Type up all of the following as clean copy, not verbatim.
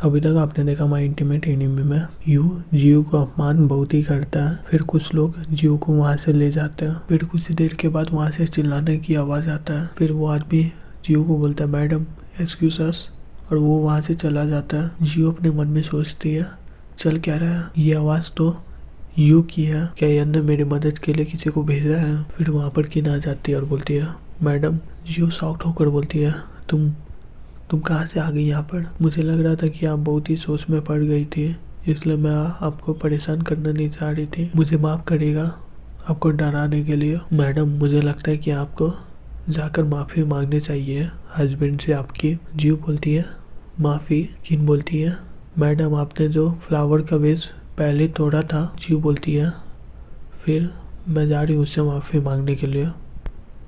अभी तक आपने देखा माय इंटीमेट एनिमी में यू जियो को अपमान बहुत ही करता है। फिर कुछ लोग जियो को वहाँ से ले जाते हैं। फिर कुछ देर के बाद वहाँ से चिल्लाने की आवाज़ आता है। फिर वो आदमी जियो को बोलता है मैडम एक्सक्यूज अस, और वो वहाँ से चला जाता है। जियो अपने मन में सोचती है चल क्या रहा है, ये आवाज़ तो यू की है, क्या यन ने मेरी मदद के लिए किसी को भेजा है। फिर वहाँ पर किन आ जाती है और बोलती है मैडम। जियो शॉक्ड होकर बोलती है तुम कहाँ से आ गई यहाँ पर? मुझे लग रहा था कि आप बहुत ही सोच में पड़ गई थी, इसलिए मैं आपको परेशान करना नहीं चाह रही थी। मुझे माफ़ करिएगा आपको डराने के लिए। मैडम मुझे लगता है कि आपको जाकर माफ़ी मांगनी चाहिए हस्बैंड से आपकी। जियो बोलती है माफ़ी? किन बोलती है मैडम आपने जो फ्लावर का वेज पहले तोड़ा था। जियो बोलती है फिर मैं जा रही हूँ उससे माफ़ी मांगने के लिए।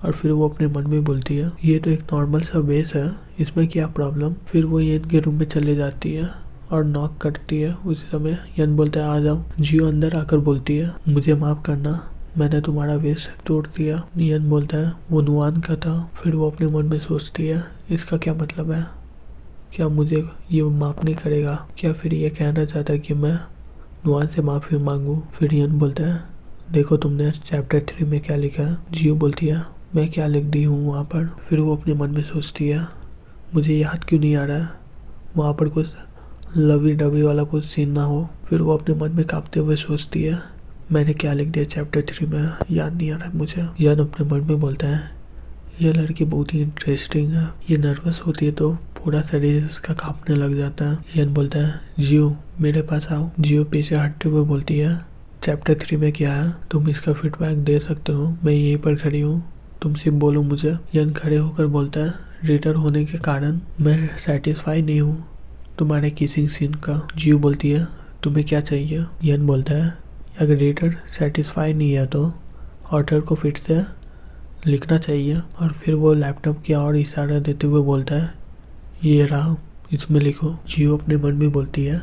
और फिर वो अपने मन में बोलती है ये तो एक नॉर्मल सा बेस है, इसमें क्या प्रॉब्लम। फिर वो यन के रूम में चले जाती है और नॉक करती है। उसी समय यन बोलता है आ जाओ। जियो अंदर आकर बोलती है मुझे माफ़ करना, मैंने तुम्हारा वेस तोड़ दिया। यन बोलता है वो नुआन का था। फिर वो अपने मन में सोचती है इसका क्या मतलब है, क्या मुझे ये माफ़ नहीं करेगा, क्या फिर ये कहना चाहता है कि मैं नुआन से माफ़ी मांगूं। फिर यन बोलता है देखो तुमने चैप्टर 3 में क्या लिखा है। जियो बोलती है मैं क्या लिख दी हूँ वहाँ पर। फिर वो अपने मन में सोचती है मुझे याद क्यों नहीं आ रहा है, वहाँ पर कुछ लवी डबी वाला कुछ सीन ना हो। फिर वो अपने मन में कांपते हुए सोचती है मैंने क्या लिख दिया चैप्टर 3 में, याद नहीं आ रहा है मुझे। यान अपने मन में बोलता है ये लड़की बहुत ही इंटरेस्टिंग है, ये नर्वस होती है तो पूरा शरीर इसका कांपने लग जाता है। यान बोलता है जियो मेरे पास आओ। जियो पीछे हटते हुए बोलती है चैप्टर 3 में क्या है, तुम इसका फीडबैक दे सकते हो, मैं यहीं पर खड़ी हूँ, तुम सिर्फ बोलो मुझे। यन खड़े होकर बोलता है रीडर होने के कारण मैं सेटिस्फाई नहीं हूँ तुम्हारे किसिंग सीन का। जियो बोलती है तुम्हें क्या चाहिए। यन बोलता है अगर रीडर सेटिस्फाई नहीं है तो ऑर्डर को फिर से लिखना चाहिए। और फिर वो लैपटॉप की ओर इशारा देते हुए बोलता है ये रहा, इसमें लिखो। जियो अपने मन में बोलती है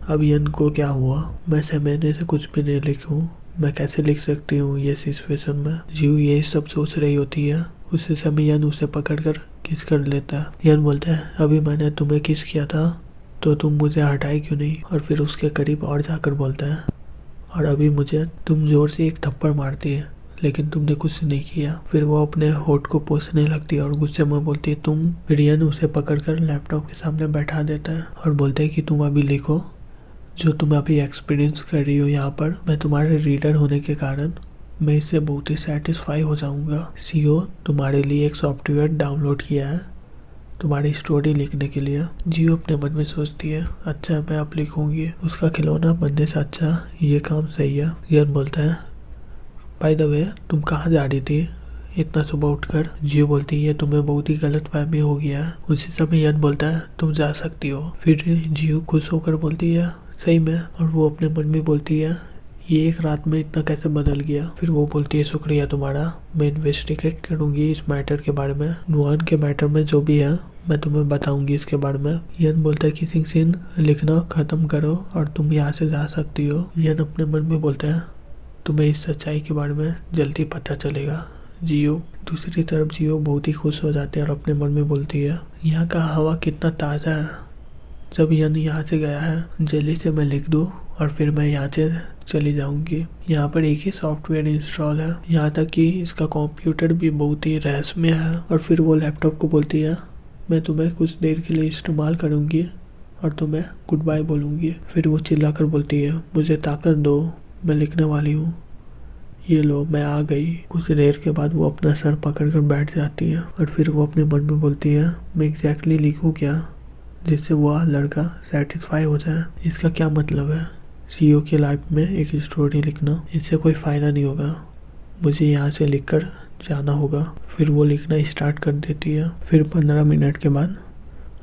अब यन को क्या हुआ, मैं महीने से कुछ भी नहीं लिखूं, मैं कैसे लिख सकती हूँ ये सिचुएशन में। जियो ये सब सोच रही होती है। उसी समय यन उसे पकड़कर किस कर लेता है। यन बोलता है अभी मैंने तुम्हें किस किया था तो तुम मुझे हटाई क्यों नहीं। और फिर उसके करीब और जाकर बोलता है और अभी मुझे तुम जोर से एक थप्पड़ मारती है लेकिन तुमने कुछ नहीं किया। फिर वो अपने होठ को पोंछने लगती है और गुस्से में बोलती है तुम। फिर यन उसे पकड़कर लैपटॉप के सामने बैठा देता है और बोलता है कि तुम अभी लिखो जो तुम अभी एक्सपीरियंस कर रही हो यहाँ पर। मैं तुम्हारे रीडर होने के कारण मैं इससे बहुत ही सेटिस्फाई हो जाऊँगा। सीओ तुम्हारे लिए एक सॉफ्टवेयर डाउनलोड किया है तुम्हारी स्टोरी लिखने के लिए। जियो अपने मन में सोचती है अच्छा मैं अब लिखूंगी, उसका खिलौना बनने से अच्छा ये काम सही है। यन बोलता है बाय द वे तुम कहाँ जा रही थी इतना सुबह उठकर। जियो बोलती है तुम्हें बहुत ही गलत फहमी हो गया है। उसी समय यन बोलता है तुम जा सकती हो। फिर जियो खुश होकर बोलती है सही में। और वो अपने मन में बोलती है ये एक रात में इतना कैसे बदल गया। फिर वो बोलती है शुक्रिया तुम्हारा, मैं इन्वेस्टिगेट करूंगी इस मैटर के बारे में, नुआन के मैटर में जो भी है मैं तुम्हें बताऊंगी इसके बारे में। यन बोलता है किसिंग सीन लिखना खत्म करो और तुम यहाँ से जा सकती हो। यन अपने मन में बोलता है तुम्हें इस सच्चाई के बारे में जल्दी पता चलेगा जियो। दूसरी तरफ जियो बहुत ही खुश हो जाती है और अपने मन में बोलती है यहाँ का हवा कितना ताज़ा है, जब यन यहाँ से गया है जल्दी से मैं लिख दूँ और फिर मैं यहाँ से चली जाऊंगी। यहाँ पर एक ही सॉफ्टवेयर इंस्टॉल है, यहाँ तक कि इसका कंप्यूटर भी बहुत ही रहस्यमय है। और फिर वो लैपटॉप को बोलती है मैं तुम्हें कुछ देर के लिए इस्तेमाल करूंगी और तुम्हें गुड बाय बोलूँगी। फिर वो चिल्लाकर बोलती है मुझे ताकत दो, मैं लिखने वाली हूँ, ये लो मैं आ गई। कुछ देर के बाद वो अपना सर पकड़कर बैठ जाती है और फिर वो अपने मन में बोलती है मैं एग्जैक्टली लिखूँ क्या जिससे वह लड़का सेटिस्फाई हो जाए। इसका क्या मतलब है सीईओ की लाइफ में एक स्टोरी लिखना, इससे कोई फ़ायदा नहीं होगा, मुझे यहाँ से लिखकर जाना होगा। फिर वो लिखना स्टार्ट कर देती है। फिर 15 मिनट के बाद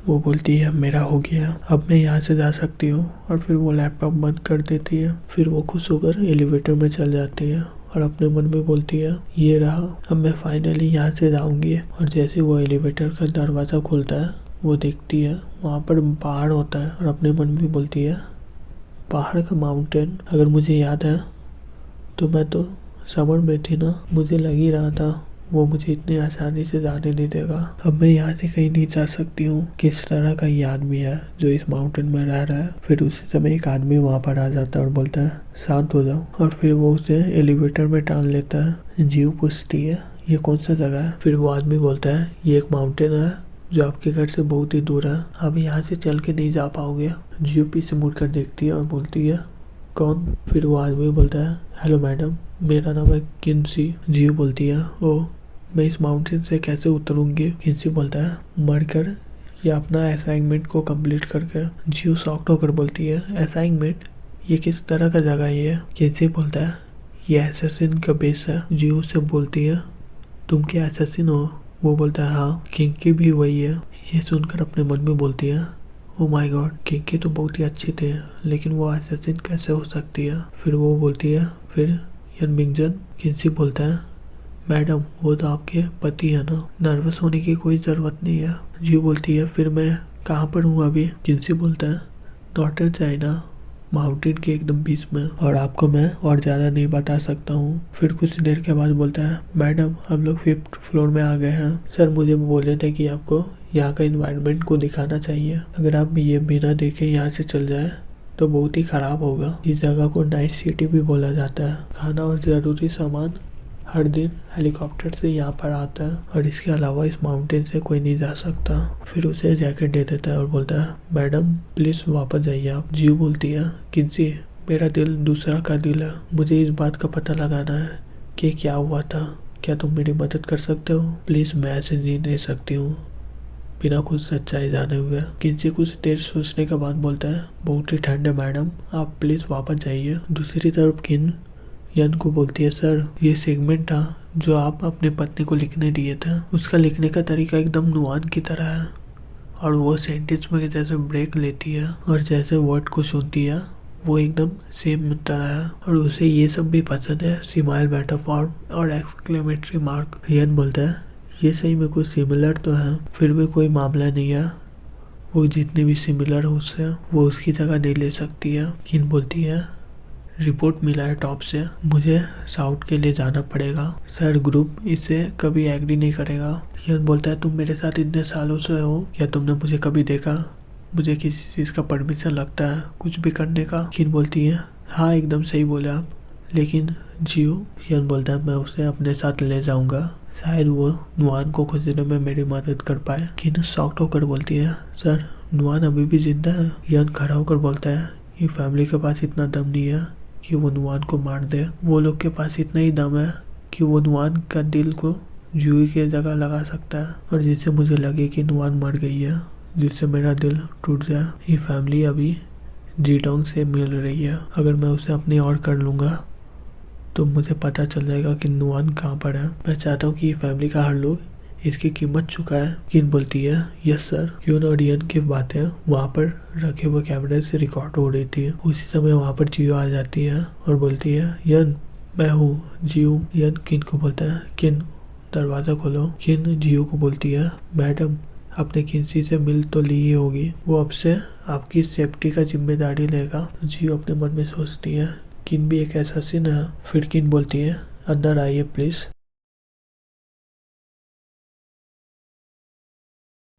वो बोलती है मेरा हो गया, अब मैं यहाँ से जा सकती हूँ। और फिर वो लैपटॉप बंद कर देती है। फिर वो खुश होकर एलिवेटर में चल जाती है और अपने मन में बोलती है ये रहा, अब मैं फाइनली यहाँ से जाऊँगी। और जैसे वो एलिवेटर का दरवाज़ा खुलता है वो देखती है वहाँ पर पहाड़ होता है और अपने मन में बोलती है पहाड़ का माउंटेन, अगर मुझे याद है तो मैं तो समर में थी ना, मुझे लग ही रहा था वो मुझे इतनी आसानी से जाने नहीं देगा। अब मैं यहाँ से कहीं नहीं जा सकती हूँ। किस तरह का ये आदमी है जो इस माउंटेन में रह रहा है। फिर उसी समय एक आदमी वहाँ पर आ जाता है और बोलता है शांत हो जाओ, और फिर वो उसे एलिवेटर में टाल लेता है। जीव पूछती है ये कौन सा जगह है। फिर वो आदमी बोलता है ये एक माउंटेन है जो आपके घर से बहुत ही दूर है, आप यहाँ से चल के नहीं जा पाओगे। जीव पीछे मुड़कर देखती है और बोलती है कौन। फिर वो आदमी बोलता है हेलो मैडम, मेरा नाम है किन्सी। जीव बोलती है ओ, मैं इस माउंटेन से कैसे उतरूंगी। किन्सी बोलता है मरकर या अपना असाइनमेंट को कंप्लीट करके। जीव शॉक्ड होकर बोलती है असाइनमेंट, ये किस तरह का जगह है। किन्सी बोलता है ये असैसिन का बेस है। जीव से बोलती है तुम क्या असैसिन हो। वो बोलता है हाँ, किंकी भी वही है। ये सुनकर अपने मन में बोलती है ओ माय गॉड, किंकी तो बहुत ही अच्छी थे, लेकिन वो असैसिन कैसे हो सकती है। फिर वो बोलती है फिर यन मिंगजन। किन्सी बोलता है मैडम वो तो आपके पति है ना, नर्वस होने की कोई ज़रूरत नहीं है। जी बोलती है फिर मैं कहाँ पर हूँ अभी। किन्सी बोलता है नॉर्थन चाइना, माउंटेन के एकदम बीच में, और आपको मैं और ज़्यादा नहीं बता सकता हूँ। फिर कुछ देर के बाद बोलता है मैडम हम लोग 5th फ्लोर में आ गए हैं। सर मुझे बोले थे कि आपको यहाँ का इन्वायरमेंट को दिखाना चाहिए, अगर आप ये बिना देखे यहाँ से चल जाए तो बहुत ही ख़राब होगा। इस जगह को नाइट सिटी भी बोला जाता है। खाना और ज़रूरी सामान हर दिन हेलीकॉप्टर से यहाँ पर आता है, और इसके अलावा इस माउंटेन से कोई नहीं जा सकता। फिर उसे जैकेट दे देता है और बोलता है मैडम प्लीज़ वापस जाइए आप। जीव बोलती है किन्सी मेरा दिल दूसरा का दिल है, मुझे इस बात का पता लगाना है कि क्या हुआ था, क्या तुम मेरी मदद कर सकते हो। प्लीज़ मैं ऐसे नहीं दे सकती हूँ बिना कुछ सच्चाई जाने हुए। किन्सी कुछ देर सोचने के बाद बोलता है बहुत ही ठंड है मैडम, आप प्लीज़ वापस जाइए। दूसरी तरफ किन यन को बोलती है सर ये सेगमेंट था जो आप अपनी पत्नी को लिखने दिए थे, उसका लिखने का तरीका एकदम नुआन की तरह है, और वो सेंटेंस में जैसे ब्रेक लेती है और जैसे वर्ड को सुनती है वो एकदम सेम तरह है, और उसे ये सब भी पसंद है स्माइल, मेटाफॉर और एक्सक्लेमेटरी मार्क। यन बोलता है ये सही में कुछ सिमिलर तो है, फिर भी कोई मामला नहीं है, वो जितने भी सिमिलर हो उससे वो उसकी जगह नहीं ले सकती है। किन बोलती है रिपोर्ट मिला है टॉप से, मुझे साउथ के लिए जाना पड़ेगा, सर ग्रुप इसे कभी एग्री नहीं करेगा। यन बोलता है तुम मेरे साथ इतने सालों से हो, क्या तुमने मुझे कभी देखा, मुझे किसी चीज़ का परमिशन लगता है कुछ भी करने का। किन बोलती है हाँ एकदम सही बोले आप, लेकिन जियो। यन बोलता है मैं उसे अपने साथ ले जाऊंगा, शायद वो नुआन को खोजने में मेरी मदद कर पाए। किन शॉक्ड होकर बोलती है सर नुआन अभी भी जिंदा है। यन खड़ा होकर बोलता है ये फैमिली के पास इतना दम नहीं है कि वो नुआन को मार दे, वो लोग के पास इतना ही दम है कि वो नुआन का दिल को जूही की जगह लगा सकता है, और जिससे मुझे लगे कि नुआन मर गई है, जिससे मेरा दिल टूट जाए। ये फैमिली अभी जीटोंग से मिल रही है, अगर मैं उसे अपनी ओर कर लूँगा तो मुझे पता चल जाएगा कि नुआन कहाँ पर है। मैं चाहता हूँ कि ये फैमिली का हर लोग इसकी कीमत चुकाए। किन बोलती है यस सर। क्यों और यन की बातें वहाँ पर रखे हुए कैमरे से रिकॉर्ड हो रही थी। उसी समय वहाँ पर जियो आ जाती है और बोलती है यन मैं हूँ जियो। यन किन को बोलता है किन दरवाज़ा खोलो। किन जियो को बोलती है मैडम आपने किन्सी से मिल तो ली ही होगी, वो अब से आपकी सेफ्टी का जिम्मेदारी लेगा। जियो अपने मन में सोचती है किन भी एक ऐसा सीन है। फिर किन बोलती है अंदर आइए प्लीज़।